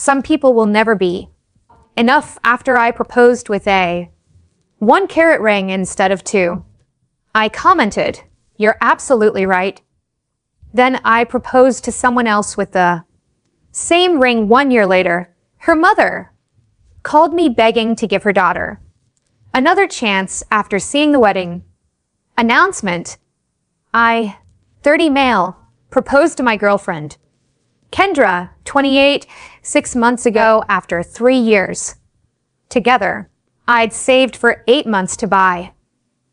Some people will never be enough after I proposed with a 1-carat ring instead of 2. I commented, "You're absolutely right." Then I proposed to someone else with the same ring 1 year later. Her mother called me begging to give her daughter another chance after seeing the wedding announcement. 30 male, proposed to my girlfriend, Kendra, 28, 6 months ago after 3 years. Together, I'd saved for 8 months to buy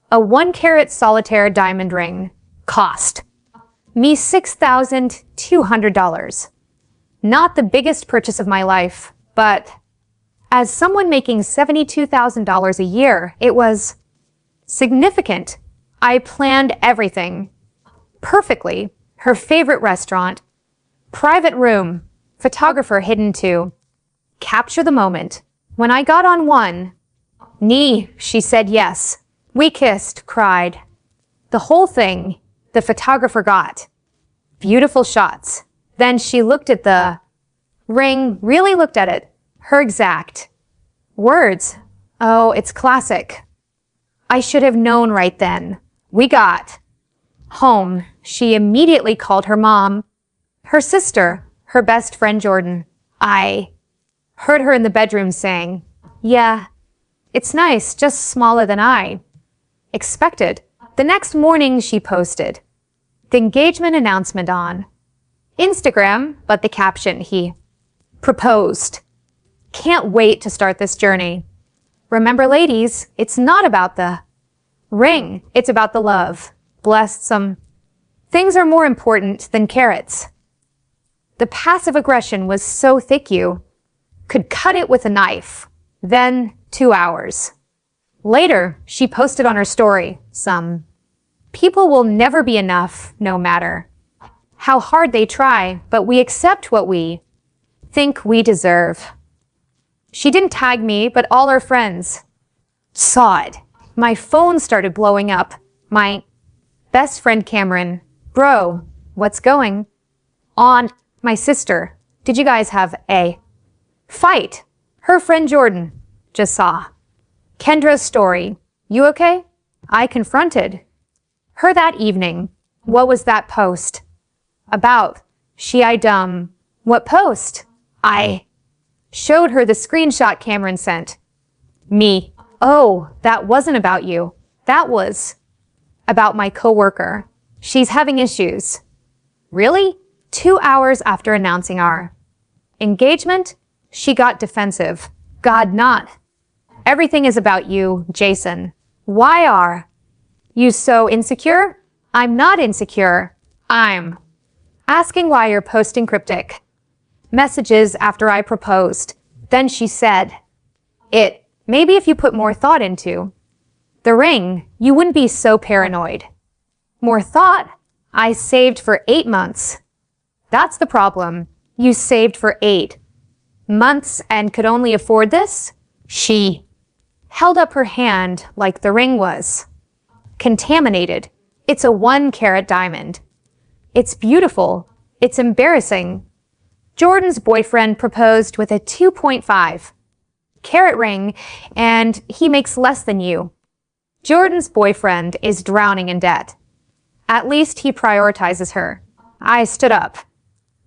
a 1-carat solitaire diamond ring. Cost me $6,200. Not the biggest purchase of my life, but as someone making $72,000 a year, it was significant. I planned everything perfectly. Her favorite restaurant, private room, photographer hidden to capture the moment. When I got on one knee, she said yes. We kissed, cried. The whole thing, the photographer got beautiful shots. Then she looked at the ring, really looked at it. Her exact words, "Oh, it's classic." I should have known right then. We got home. She immediately called her mom, her sister, her best friend Jordan. I heard her in the bedroom saying, "Yeah, it's nice, just smaller than I expected." The next morning she posted the engagement announcement on Instagram, but the caption, "He proposed. Can't wait to start this journey." Remember, ladies, it's not about the ring, it's about the love. Blessed, some things are more important than carrots. The passive aggression was so thick you could cut it with a knife. Then 2 hours later, she posted on her story, "Some people will never be enough, no matter how hard they try, but we accept what we think we deserve." She didn't tag me, but all her friends saw it. My phone started blowing up. My best friend Cameron, "Bro, what's going on?" My sister, "Did you guys have a fight?" Her friend Jordan just saw Kendra's story. "You okay?" I confronted her that evening. "What was that post about?" I dumb. "What post?" I showed her the screenshot Cameron sent me. "Oh, that wasn't about you. That was about my coworker. She's having issues." Really? 2 hours after announcing our engagement, she got defensive. "God, not everything is about you, Jason. Why are you so insecure?" "I'm not insecure. I'm asking why you're posting cryptic messages after I proposed." Then she said, Maybe if you put more thought into the ring, you wouldn't be so paranoid." More thought? I saved for 8 months. That's the problem. You saved for 8 months and could only afford this? She held up her hand like the ring was contaminated. "It's a 1-carat diamond. It's beautiful. It's embarrassing." Jordan's boyfriend proposed with a 2.5-carat ring, and he makes less than you. Jordan's boyfriend is drowning in debt. At least he prioritizes her. I stood up.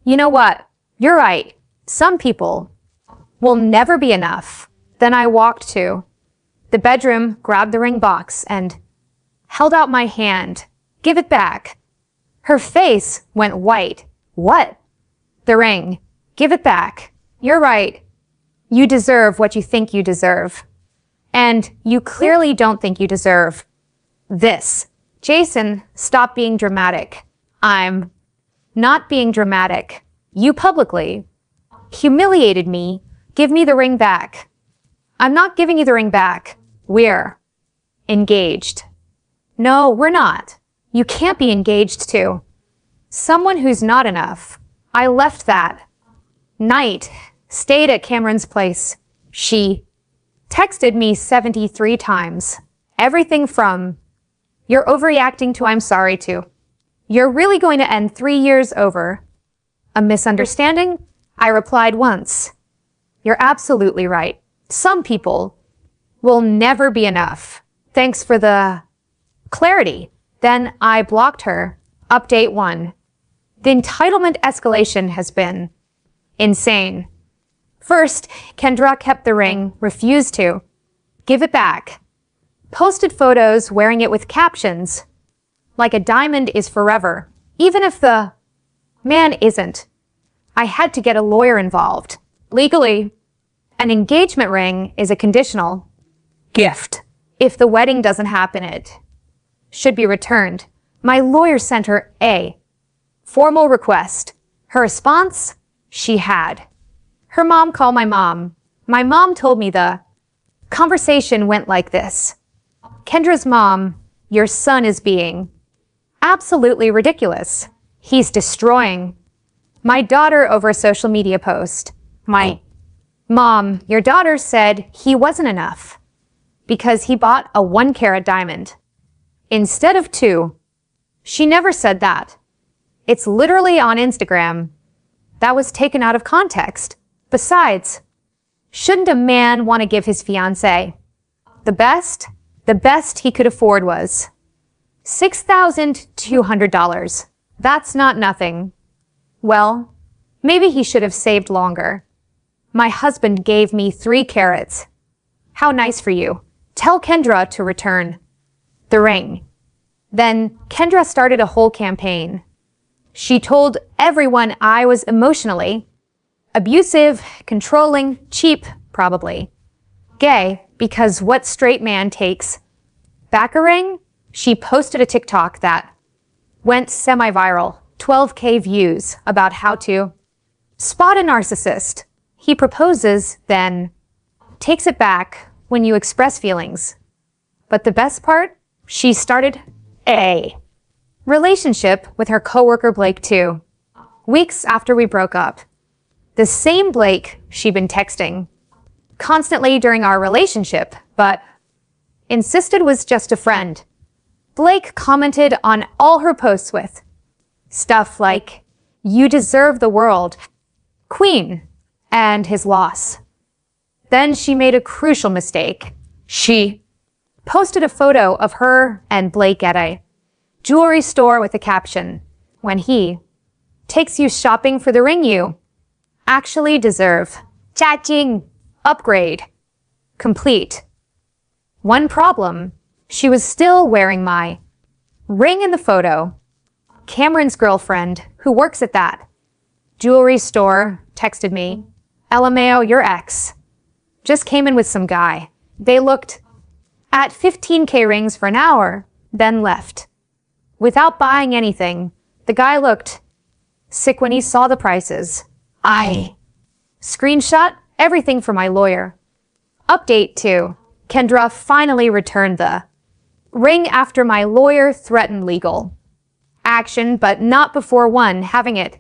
"You know what? You're right. Some people will never be enough." Then I walked to the bedroom, grabbed the ring box, and held out my hand. "Give it back." Her face went white. "What?" "The ring. Give it back. You're right. You deserve what you think you deserve. And you clearly don't think you deserve this." "Jason, stop being dramatic." "I'm not being dramatic. You publicly humiliated me. Give me the ring back." "I'm not giving you the ring back. We're engaged." "No, we're not. You can't be engaged to someone who's not enough." I left that night, stayed at Cameron's place. She texted me 73 times. Everything from, "You're overreacting," to, "I'm sorry," to, "You're really going to end 3 years over a misunderstanding?" I replied once, You're absolutely right. Some people will never be enough. Thanks for the clarity. Then I blocked her. Update 1. The entitlement escalation has been insane. First, Kendra kept the ring, refused to give it back. Posted photos wearing it with captions like a diamond is forever, even if the man isn't. I had to get a lawyer involved. Legally, an engagement ring is a conditional gift. If the wedding doesn't happen, it should be returned. My lawyer sent her a formal request. Her response? She had. Her mom called my mom. My mom told me the conversation went like this. Kendra's mom, your son is being absolutely ridiculous. He's destroying my daughter over a social media post. My mom, your daughter said he wasn't enough because he bought a 1-carat diamond instead of 2. She never said that. It's literally on Instagram. That was taken out of context. Besides, shouldn't a man want to give his fiancée the best? The best he could afford was $6,200. That's not nothing. Well, maybe he should have saved longer. My husband gave me 3 carats. How nice for you. Tell Kendra to return the ring. Then Kendra started a whole campaign. She told everyone I was emotionally abusive, controlling, cheap, probably gay, because what straight man takes back a ring? She posted a TikTok that went semi-viral, 12K views, about how to spot a narcissist. He proposes, then takes it back when you express feelings. But the best part? She started a relationship with her coworker Blake too. Weeks after we broke up. The same Blake she'd been texting constantly during our relationship, but insisted was just a friend. Blake commented on all her posts with stuff like, "You deserve the world," Queen, and his loss. Then she made a crucial mistake. She posted a photo of her and Blake at a jewelry store with a caption, "When he takes you shopping for the ring you actually deserve." Cha-ching. Upgrade. Complete. One problem. She was still wearing my ring in the photo. Cameron's girlfriend, who works at that jewelry store, texted me, "LMAO, your ex just came in with some guy. They looked at 15K rings for an hour, then left without buying anything. The guy looked sick when he saw the prices. I screenshot everything for my lawyer." Update 2. Kendra finally returned the ring after my lawyer threatened legal action, but not before 1, having it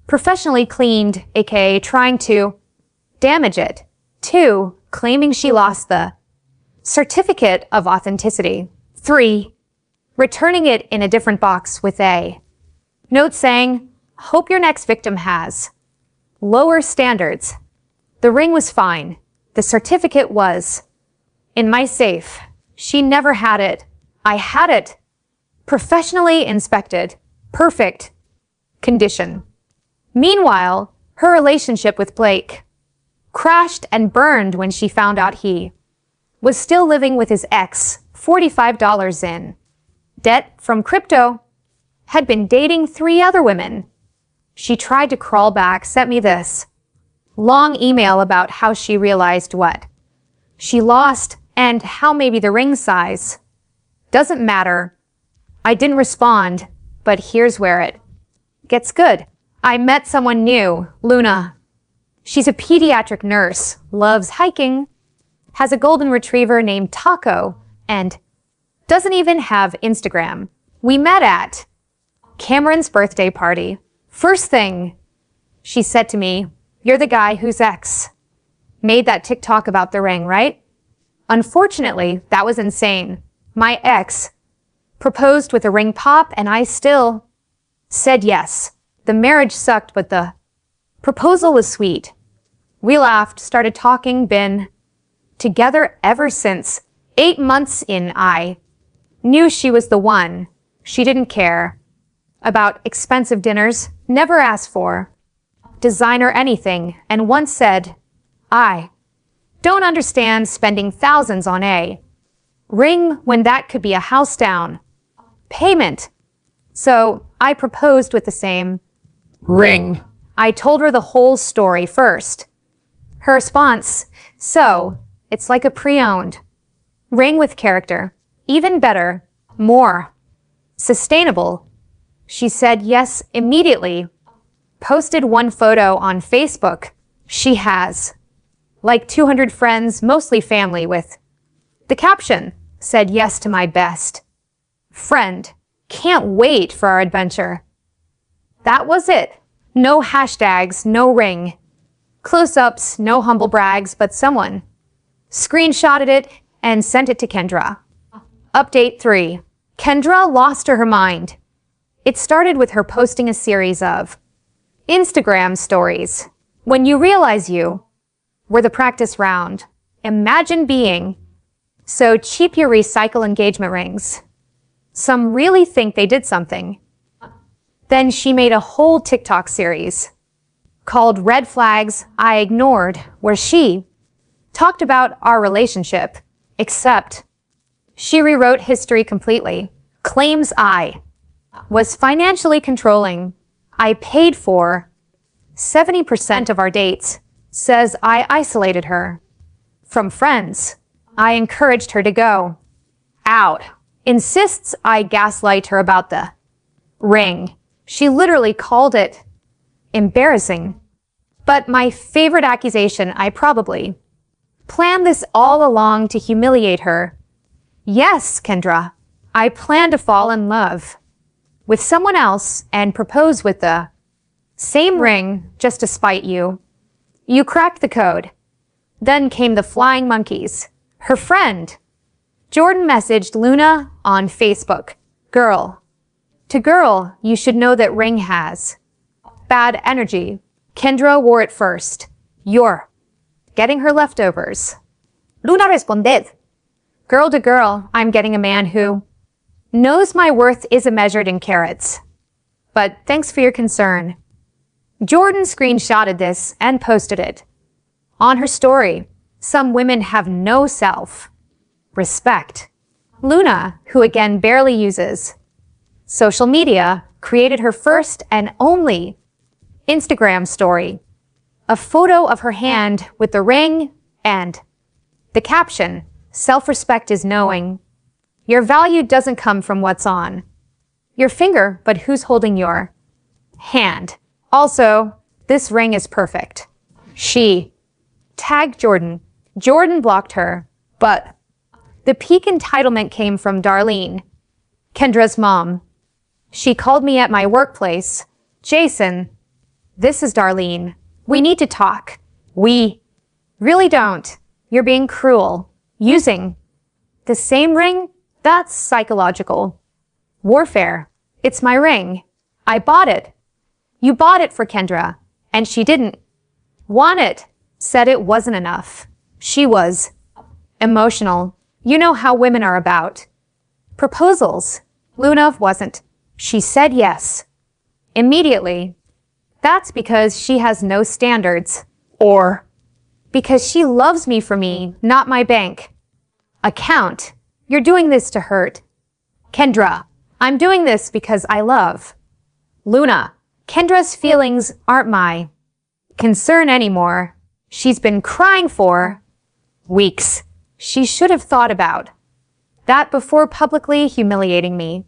professionally cleaned, aka trying to damage it. 2, claiming she lost the certificate of authenticity. 3, returning it in a different box with a note saying, "Hope your next victim has lower standards." The ring was fine. The certificate was in my safe. She never had it. I had it. Professionally inspected. Perfect condition. Meanwhile, her relationship with Blake crashed and burned when she found out he was still living with his ex, $45 in debt from crypto, had been dating 3 other women. She tried to crawl back, sent me this long email about how she realized what she lost and how maybe the ring size doesn't matter. I didn't respond, but here's where it gets good. I met someone new, Luna. She's a pediatric nurse, loves hiking, has a golden retriever named Taco, and doesn't even have Instagram. We met at Cameron's birthday party. First thing she said to me, "You're the guy whose ex made that TikTok about the ring, right?" Unfortunately, that was insane. My ex proposed with a ring pop, and I still said yes. The marriage sucked, but the proposal was sweet. We laughed, started talking, been together ever since. 8 months in, I knew she was the one. She didn't care about expensive dinners, never asked for designer anything, and once said, I don't understand spending thousands on a ring when that could be a house down payment. So I proposed with the same ring. I told her the whole story first. Her response, so it's like a pre-owned ring with character, even better, more sustainable. She said yes immediately, posted one photo on Facebook. She has like 200 friends, mostly family, with the caption, said yes to my best friend. Can't wait for our adventure. That was it. No hashtags, no ring. Close-ups, no humble brags, but someone screenshotted it and sent it to Kendra. Update 3. Kendra lost her mind. It started with her posting a series of Instagram stories. When you realize you were the practice round, imagine being so cheap you recycle engagement rings. Some really think they did something. Then she made a whole TikTok series called Red Flags I Ignored, where she talked about our relationship, except she rewrote history completely. Claims I was financially controlling. I paid for 70% of our dates. Says I isolated her from friends. I encouraged her to go out. Insists I gaslight her about the ring. She literally called it embarrassing. But my favorite accusation, I probably planned this all along to humiliate her. Yes, Kendra, I planned to fall in love with someone else and propose with the same ring just to spite you. You cracked the code. Then came the flying monkeys. Her friend Jordan messaged Luna on Facebook. Girl to girl, you should know that ring has bad energy. Kendra wore it first. You're getting her leftovers. Luna responded. Girl to girl, I'm getting a man who knows my worth isn't measured in carats. But thanks for your concern. Jordan screenshotted this and posted it on her story. Some women have no self-respect. Luna, who again barely uses social media, created her first and only Instagram story, a photo of her hand with the ring and the caption, self-respect is knowing your value doesn't come from what's on your finger, but who's holding your hand. Also, this ring is perfect. She tagged Jordan. Jordan blocked her, but the peak entitlement came from Darlene, Kendra's mom. She called me at my workplace. Jason, this is Darlene. We need to talk. We really don't. You're being cruel. Using the same ring? That's psychological warfare. It's my ring. I bought it. You bought it for Kendra, and she didn't want it. Said it wasn't enough. She was emotional. You know how women are about proposals. Luna wasn't. She said yes immediately. That's because she has no standards, or because she loves me for me, not my bank account. You're doing this to hurt Kendra. I'm doing this because I love Luna. Kendra's feelings aren't my concern anymore. She's been crying for weeks. She should have thought about that before publicly humiliating me.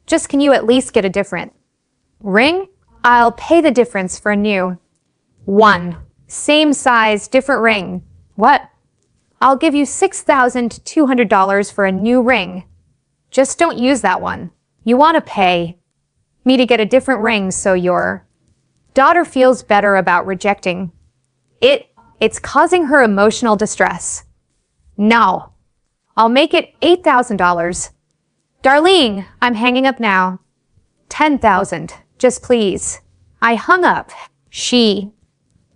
Just can you at least get a different ring? I'll pay the difference for a new one. Same size, different ring. What? I'll give you $6,200 for a new ring. Just don't use that one. You want to pay me to get a different ring so your daughter feels better about rejecting it. It's causing her emotional distress. No, I'll make it $8,000. Darlene, I'm hanging up now. $10,000, just please. I hung up. She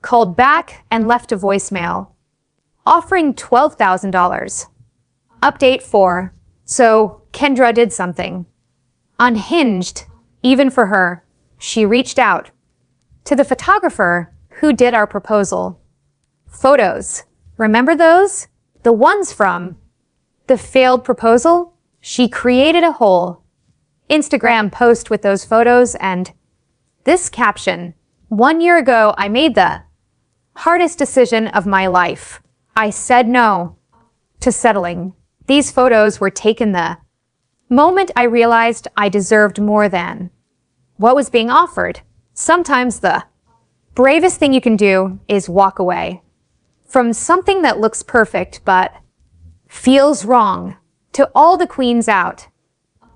called back and left a voicemail, offering $12,000. Update 4. So Kendra did something. Unhinged, even for her, she reached out to the photographer who did our proposal. Photos. Remember those? The ones from the failed proposal? She created a whole Instagram post with those photos and this caption. 1 year ago, I made the hardest decision of my life. I said no to settling. These photos were taken the moment I realized I deserved more than what was being offered. Sometimes the bravest thing you can do is walk away from something that looks perfect but feels wrong. To all the queens out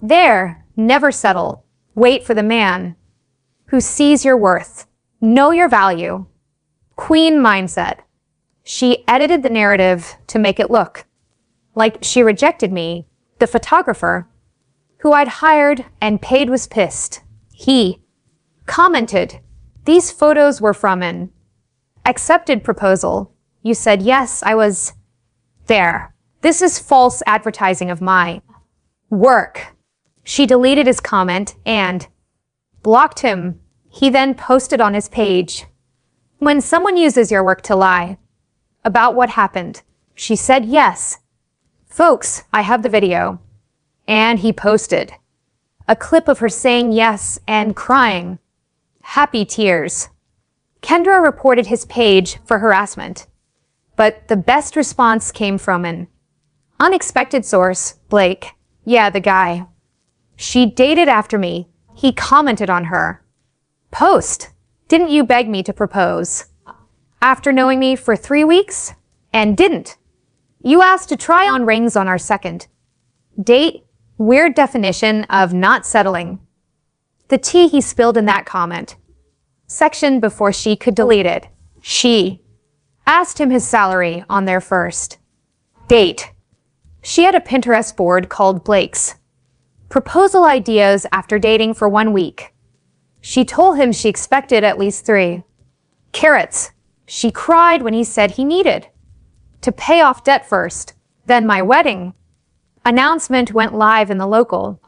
there, never settle. Wait for the man who sees your worth. Know your value. Queen mindset. She edited the narrative to make it look like she rejected me. The photographer who I'd hired and paid was pissed. He commented, "These photos were from an accepted proposal. You said yes, I was there. This is false advertising of my work." She deleted his comment and blocked him. He then posted on his page, "When someone uses your work to lie about what happened, she said yes. Folks, I have the video." And he posted a clip of her saying yes and crying. Happy tears. Kendra reported his page for harassment, but the best response came from an unexpected source. Blake. Yeah, the guy she dated after me. He commented on her post. "Didn't you beg me to propose after knowing me for 3 weeks? And didn't. You asked to try on rings on our second date. Weird definition of not settling." The tea he spilled in that comment section before she could delete it. She asked him his salary on their first date. She had a Pinterest board called Blake's Proposal Ideas after dating for 1 week. She told him she expected at least 3 carats. She cried when he said he needed to pay off debt first. Then my wedding announcement went live in the local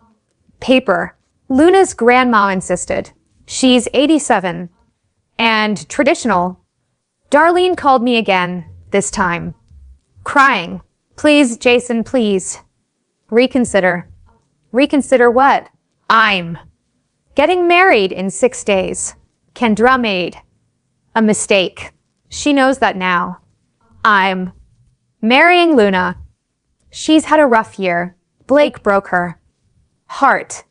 paper. Luna's grandma insisted. She's 87 and traditional. Darlene called me again, this time crying. "Please, Jason, please. Reconsider." Reconsider what? "I'm getting married in 6 days. Kendra made a mistake. She knows that now. I'm marrying Luna. She's had a rough year. Blake broke her heart.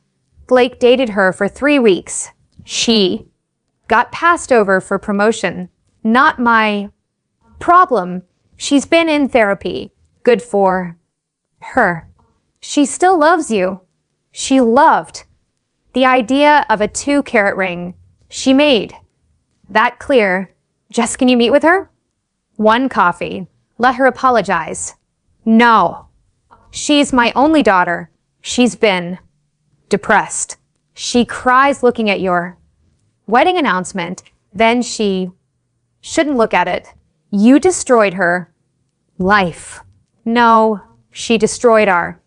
Blake dated her for 3 weeks. She got passed over for promotion. Not my problem. She's been in therapy. Good for her. She still loves you." She loved the idea of a 2-carat ring. She made that clear. "Just can you meet with her? 1 coffee. Let her apologize." "No. She's my only daughter. She's been depressed. She cries looking at your wedding announcement. Then she shouldn't look at it. You destroyed her life." "No, she destroyed our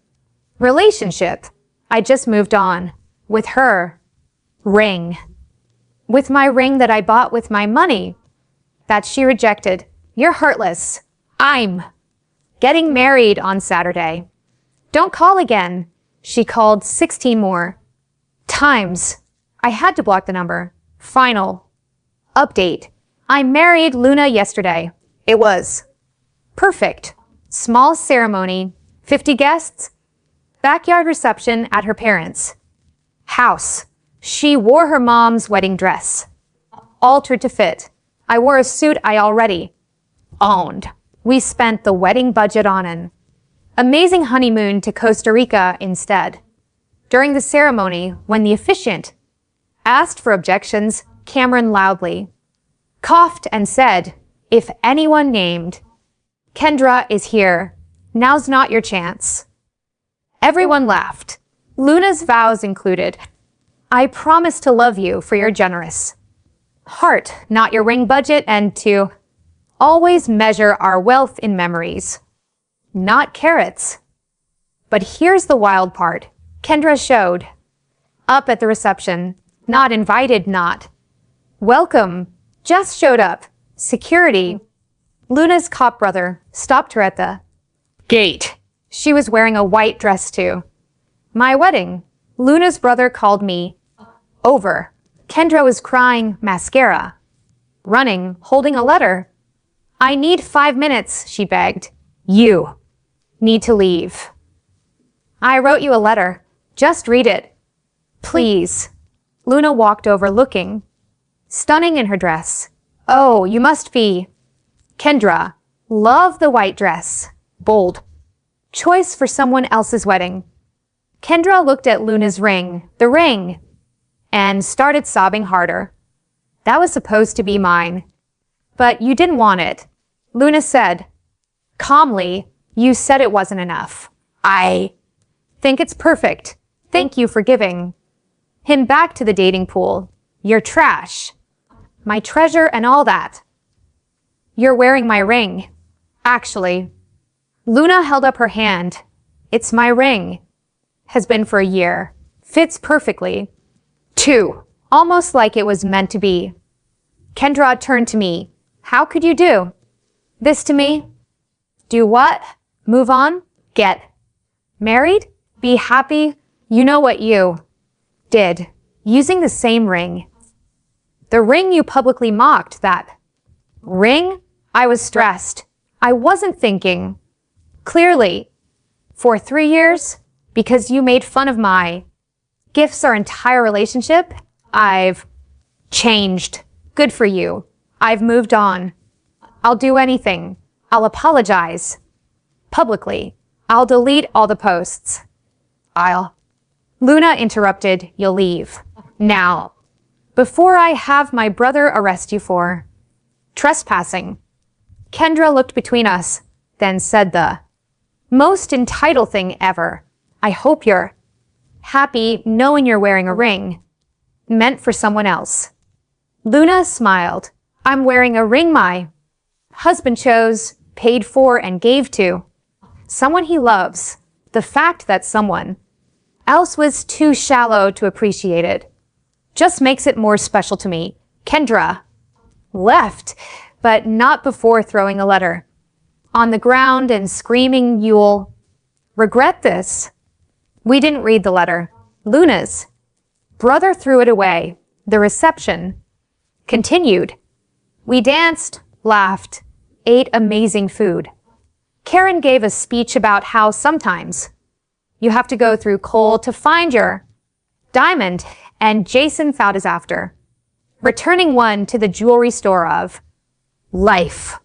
relationship. I just moved on with her ring. With my ring that I bought with my money that she rejected. You're heartless. I'm getting married on Saturday. Don't call again." She called 16 more times. I had to block the number. Final update. I married Luna yesterday. It was perfect. Small ceremony, 50 guests, backyard reception at her parents' house. She wore her mom's wedding dress, altered to fit. I wore a suit I already owned. We spent the wedding budget on an amazing honeymoon to Costa Rica instead. During the ceremony, when the officiant asked for objections, Cameron loudly coughed and said, "If anyone named Kendra is here, now's not your chance." Everyone laughed. Luna's vows included, "I promise to love you for your generous heart, not your ring budget, and to always measure our wealth in memories, not carats. But here's the wild part. Kendra showed up at the reception. Not invited, not welcome. Just showed up. Security. Luna's cop brother stopped her at the gate. She was wearing a white dress too. My wedding. Luna's brother called me over. Kendra was crying mascara, running, holding a letter. I need 5 minutes, she begged. You need to leave. I wrote you a letter. Just read it. Please. Luna walked over looking stunning in her dress. Oh, you must be Kendra. Love the white dress. Bold. Choice for someone else's wedding. Kendra looked at Luna's ring, the ring, and started sobbing harder. That was supposed to be mine. But you didn't want it. Luna said, calmly, you said it wasn't enough. I think it's perfect. Thank you for giving him back to the dating pool. You're trash. My treasure and all that. You're wearing my ring. Actually, Luna held up her hand. It's my ring. Has been for a year. Fits perfectly. 2. Almost like it was meant to be. Kendra turned to me. How could you do this to me? Do what? Move on? Get married? Be happy? You know what you did. Using the same ring. The ring you publicly mocked, that ring? I was stressed. I wasn't thinking clearly. For 3 years, because you made fun of my gifts our entire relationship, I've changed. Good for you. I've moved on. I'll do anything. I'll apologize. Publicly. I'll delete all the posts. Luna interrupted. You'll leave. Now. Before I have my brother arrest you for trespassing. Kendra looked between us, then said the most entitled thing ever. I hope you're happy knowing you're wearing a ring meant for someone else. Luna smiled. I'm wearing a ring my husband chose, paid for, and gave to someone he loves. The fact that someone else was too shallow to appreciate it just makes it more special to me. Kendra left, but not before throwing a letter on the ground and screaming, you'll regret this. We didn't read the letter. Luna's brother threw it away. The reception continued. We danced, laughed, ate amazing food. Karen gave a speech about how sometimes you have to go through coal to find your diamond, and Jason found his after, returning one to the jewelry store of life.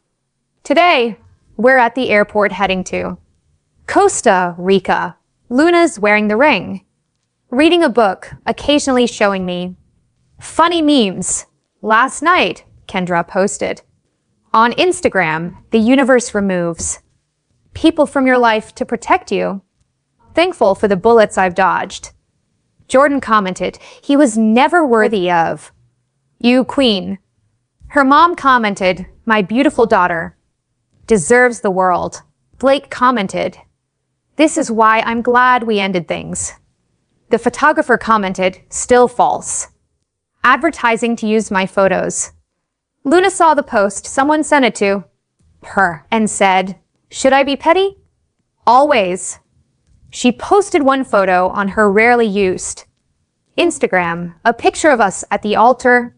Today, we're at the airport heading to Costa Rica. Luna's wearing the ring, reading a book, occasionally showing me funny memes. Last night, Kendra posted on Instagram, the universe removes people from your life to protect you. Thankful for the bullets I've dodged. Jordan commented, he was never worthy of you, queen. Her mom commented, my beautiful daughter deserves the world. Blake commented, this is why I'm glad we ended things. The photographer commented, still false. Advertising to use my photos. Luna saw the post someone sent it to her and said, should I be petty? Always. She posted one photo on her rarely used Instagram, a picture of us at the altar,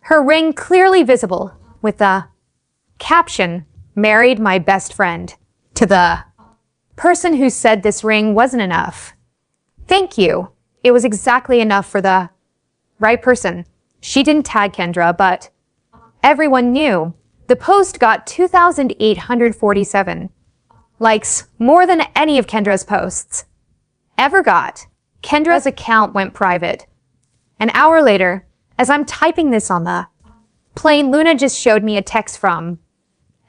her ring clearly visible with the caption, married my best friend, to the person who said this ring wasn't enough. Thank you. It was exactly enough for the right person. She didn't tag Kendra, but everyone knew. The post got 2,847 likes, more than any of Kendra's posts ever got. Kendra's account went private. An hour later, as I'm typing this on the plane, Luna just showed me a text from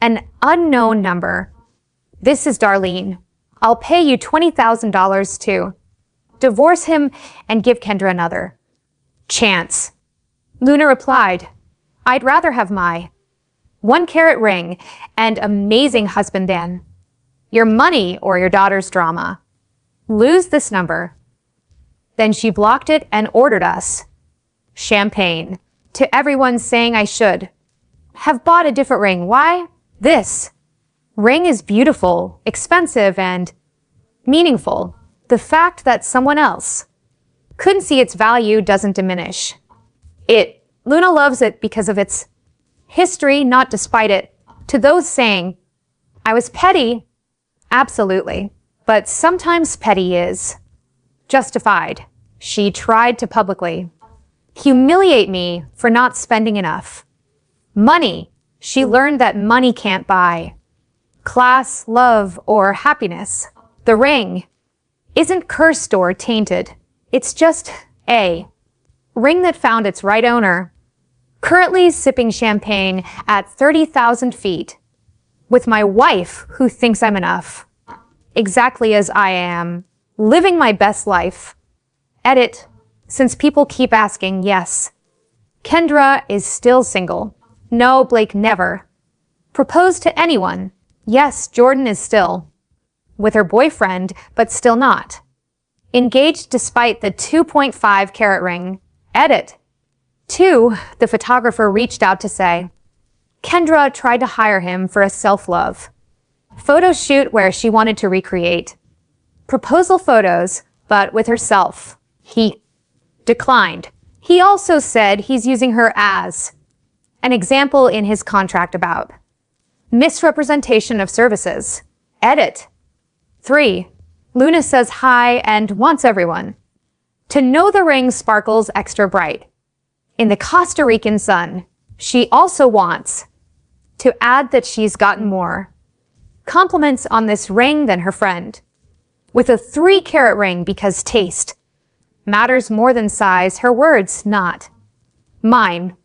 an unknown number. This is Darlene. I'll pay you $20,000 to divorce him and give Kendra another chance. Luna replied, I'd rather have my 1 carat ring and amazing husband than your money or your daughter's drama. Lose this number. Then she blocked it and ordered us champagne. To everyone saying I should have bought a different ring. Why? This ring is beautiful, expensive, and meaningful. The fact that someone else couldn't see its value doesn't diminish it. Luna loves it because of its history, not despite it. To those saying I was petty, absolutely. But sometimes petty is justified. She tried to publicly humiliate me for not spending enough money. She learned that money can't buy class, love, or happiness. The ring isn't cursed or tainted. It's just a ring that found its right owner. Currently sipping champagne at 30,000 feet with my wife who thinks I'm enough. Exactly as I am. Living my best life. Edit. Since people keep asking, yes. Kendra is still single. No, Blake never proposed to anyone. Yes, Jordan is still with her boyfriend, but still not engaged despite the 2.5 carat ring. Edit. 2. The photographer reached out to say Kendra tried to hire him for a self-love photo shoot where she wanted to recreate proposal photos, but with herself. He declined. He also said he's using her as an example in his contract about misrepresentation of services. Edit. 3. Luna says hi and wants everyone to know the ring sparkles extra bright in the Costa Rican sun. She also wants to add that she's gotten more compliments on this ring than her friend with a 3-carat ring because taste matters more than size. Her words, not mine.